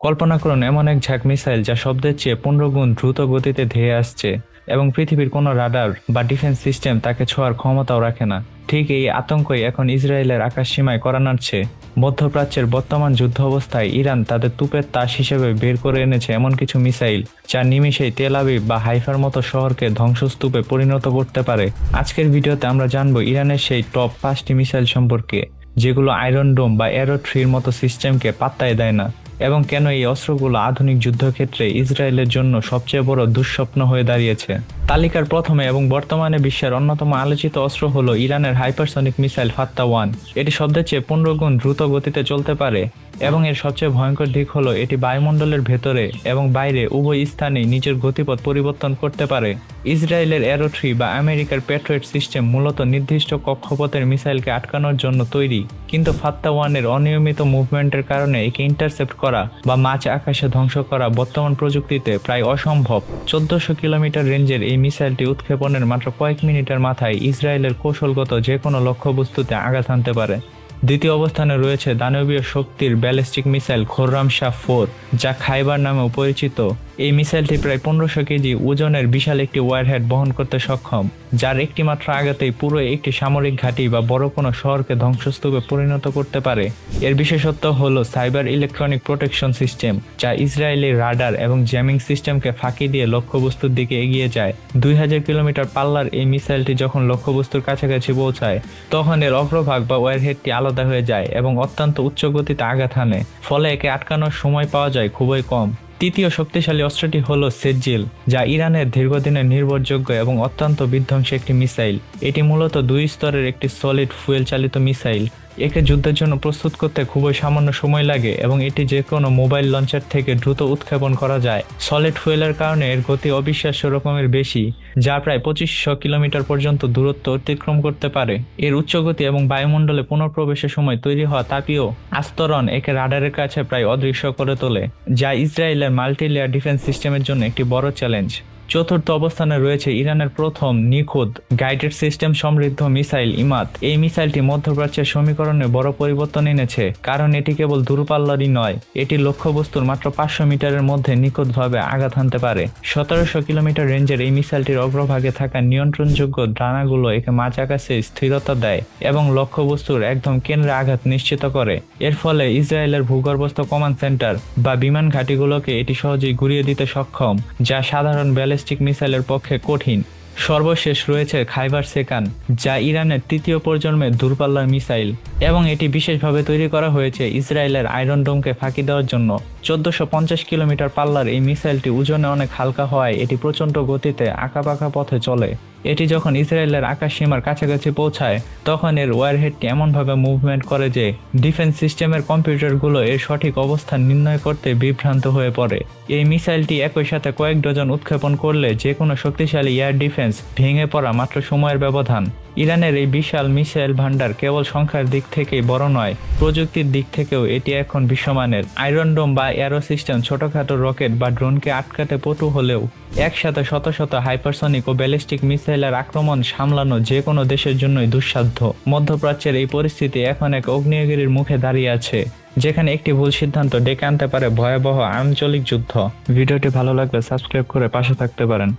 কল্পনা করুন এমন এক ঝাঁক মিসাইল যা শব্দের চেয়ে 15 গুণ দ্রুত গতিতে ধেয়ে আসছে এবং পৃথিবীর কোনো রাডার বা ডিফেন্স সিস্টেম তাকে ছোঁয়ার ক্ষমতাও রাখে না। ঠিক এই আতঙ্কই এখন ইসরায়েলের আকাশ সীমায় কড়া নাড়ছে। মধ্যপ্রাচ্যের বর্তমান যুদ্ধ অবস্থায় ইরান তাদের তুপের তাস হিসেবে বের করে এনেছে এমন কিছু মিসাইল যা নিমিষেই তেল আবিব বা হাইফার মতো শহরকে ধ্বংসস্তূপে পরিণত করতে পারে। আজকের ভিডিওতে আমরা জানবো ইরানের সেই টপ 5টি মিসাইল সম্পর্কে, যেগুলো আয়রন ডোম বা অ্যারো থ্রির মতো সিস্টেমকে পাত্তাই দেয় না, এবং কেন এই অস্ত্রগুলো আধুনিক যুদ্ধক্ষেত্রে ইসরায়েলের জন্য সবচেয়ে বড় দুঃস্বপ্ন হয়ে দাঁড়িয়েছে। তালিকার প্রথমে এবং বর্তমানে বিশ্বের অন্যতম আলোচিত অস্ত্র হলো ইরানের হাইপারসনিক মিসাইল ফাত্তা-1। এটি শব্দের চেয়ে 15 গুণ দ্রুত গতিতে চলতে পারে এবং এর সবচেয়ে ভয়ঙ্কর দিক হলো এটি বায়ুমণ্ডলের ভেতরে এবং বাইরে উভয় স্থানেই নিজের গতিপথ পরিবর্তন করতে পারে। ইসরায়েলের অ্যারো থ্রি বা আমেরিকার প্যাট্রিয়ট সিস্টেম মূলত নির্দিষ্ট কক্ষপথের মিসাইলকে আটকানোর জন্য তৈরি, কিন্তু ফাত্তা-1 এর অনিয়মিত মুভমেন্টের কারণে একে ইন্টারসেপ্ট করা বা মাঝ আকাশে ধ্বংস করা বর্তমান প্রযুক্তিতে প্রায় অসম্ভব। 1400 কিলোমিটার রেঞ্জের এই মিসাইলটি উৎক্ষেপণের মাত্র কয়েক মিনিটের মাথায় ইসরায়েলের কৌশলগত যে কোনো লক্ষ্যবস্তুতে আঘাত হানতে পারে। দ্বিতীয় অবস্থানে রয়েছে দানবীয় শক্তির ব্যালিস্টিক মিসাইল খোররামশাহ-4, যা খাইবার নামেও পরিচিত। এই মিসাইলটি প্রায় 1500 কেজি ওজনের বিশাল একটি ওয়ারহেড বহন করতে সক্ষম, যার একটি মাত্র আঘাতেই পুরো একটি সামরিক ঘাঁটি বা বড় কোনো শহরকে ধ্বংসস্তূপে পরিণত করতে পারে। এর বিশেষত্ব হলো সাইবার ইলেকট্রনিক প্রোটেকশন সিস্টেম, যা ইসরায়েলি রাডার এবং জ্যামিং সিস্টেমকে ফাঁকি দিয়ে লক্ষ্যবস্তুর দিকে এগিয়ে যায়। 2000 কিলোমিটার পাল্লার এই মিসাইলটি যখন লক্ষ্যবস্তুর কাছাকাছি পৌঁছায়, তখন এর অগ্রভাগ বা ওয়ারহেডটি আলাদা হয়ে যায় এবং অত্যন্ত উচ্চ গতিতে আঘাত হানে, ফলে একে আটকানোর সময় পাওয়া যায় খুবই কম। তৃতীয় শক্তিশালী অস্ত্রটি হল সেজ্জিল, যা ইরানের দীর্ঘদিনের নির্ভরযোগ্য এবং অত্যন্ত বিধ্বংসী একটি মিসাইল। এটি মূলত 2 স্তরের একটি সলিড ফুয়েল চালিত মিসাইল। একে যুদ্ধের জন্য প্রস্তুত করতে খুবই সামান্য সময় লাগে এবং এটি যে কোনো মোবাইল লঞ্চার থেকে দ্রুত উৎক্ষেপণ করা যায়। সলিড ফুয়েলের কারণে এর গতি অবিশ্বাস্য রকমের বেশি, যা প্রায় 2500 কিলোমিটার পর্যন্ত দূরত্ব অতিক্রম করতে পারে। এর উচ্চ গতি এবং বায়ুমণ্ডলে পুনঃপ্রবেশের সময় তৈরি হওয়া তাপীয় আস্তরণ একে রাডারের কাছে প্রায় অদৃশ্য করে তোলে, যা ইসরায়েলের মাল্টি লেয়ার ডিফেন্স সিস্টেমের জন্য একটি বড় চ্যালেঞ্জ। চতুর্থ অবস্থানে রয়েছে ইরানের প্রথম নিখুঁত গাইডেড সিস্টেম সমৃদ্ধ মিসাইল ইমাদ। এই মিসাইলটি মধ্যপ্রাচ্যের সমীকরণে বড় পরিবর্তন এনেছে, কারণ এটি কেবল দূরপাল্লারই নয়, এটি লক্ষ্যবস্তুর মাত্র 500 মিটারের মধ্যে নিখুঁতভাবে আঘাত হানতে পারে। 1700 কিলোমিটার রেঞ্জের এই মিসাইলটির অগ্রভাগে থাকা নিয়ন্ত্রণযোগ্য ডানাগুলো একে মাঝ আকাশে স্থিরতা দেয় এবং লক্ষ্যবস্তুর একদম কেন্দ্রে আঘাত নিশ্চিত করে। এর ফলে ইসরায়েলের ভূগর্ভস্থ কমান্ড সেন্টার বা বিমান ঘাঁটিগুলোকে এটি সহজেই ঘুরিয়ে দিতে সক্ষম, যা সাধারণ ব্যালিস্টিক মিসাইলের পক্ষে কঠিন। সর্বশেষ রয়েছে খাইবার সেকান, যা ইরানের তৃতীয় প্রজন্মের দূরপাল্লার মিসাইল এবং এটি বিশেষভাবে তৈরি করা হয়েছে ইসরায়েলের আয়রন ডোমকে ফাঁকি দেওয়ার জন্য। 1450 কিলোমিটার পাল্লার এই মিসাইলটি ওজনে অনেক হালকা হওয়ায় এটি প্রচণ্ড গতিতে আঁকাবাঁকা পথে চলে। এটি যখন ইসরায়েলের আকাশ সীমার কাছাকাছি পৌঁছায়, তখন এর ওয়ারহেডটি এমনভাবে মুভমেন্ট করে যে ডিফেন্স সিস্টেমের কম্পিউটারগুলো এর সঠিক অবস্থান নির্ণয় করতে বিভ্রান্ত হয়ে পড়ে। এই মিসাইলটি একই সাথে কয়েক ডজন উৎক্ষেপণ করলে যে কোনো শক্তিশালী এয়ার ডিফেন্স ভেঙে পড়া মাত্র সময়ের ব্যবধান। ইরানের এই বিশাল মিসাইল ভান্ডার কেবল সংখ্যার দিক থেকেই বড় নয়, প্রযুক্তির দিক থেকেও এটি এখন বিশ্বমানের। আয়রন ডোম বা অ্যারো সিস্টেম ছোটখাটো রকেট বা ড্রোনকে আটকাতে পটু হলেও একসাথে শত শত হাইপারসনিক ও ব্যালিস্টিক মিসাইলের আক্রমণ সামলানো যে কোনো দেশের জন্যই দুঃসাধ্য। মধ্যপ্রাচ্যের এই পরিস্থিতি এখন এক আগ্নেয়গিরির মুখে দাঁড়িয়ে আছে, যেখানে একটি ভুল সিদ্ধান্ত ডেকে আনতে পারে ভয়াবহ আঞ্চলিক যুদ্ধ। ভিডিওটি ভালো লাগলে সাবস্ক্রাইব করে পাশে থাকতে পারেন।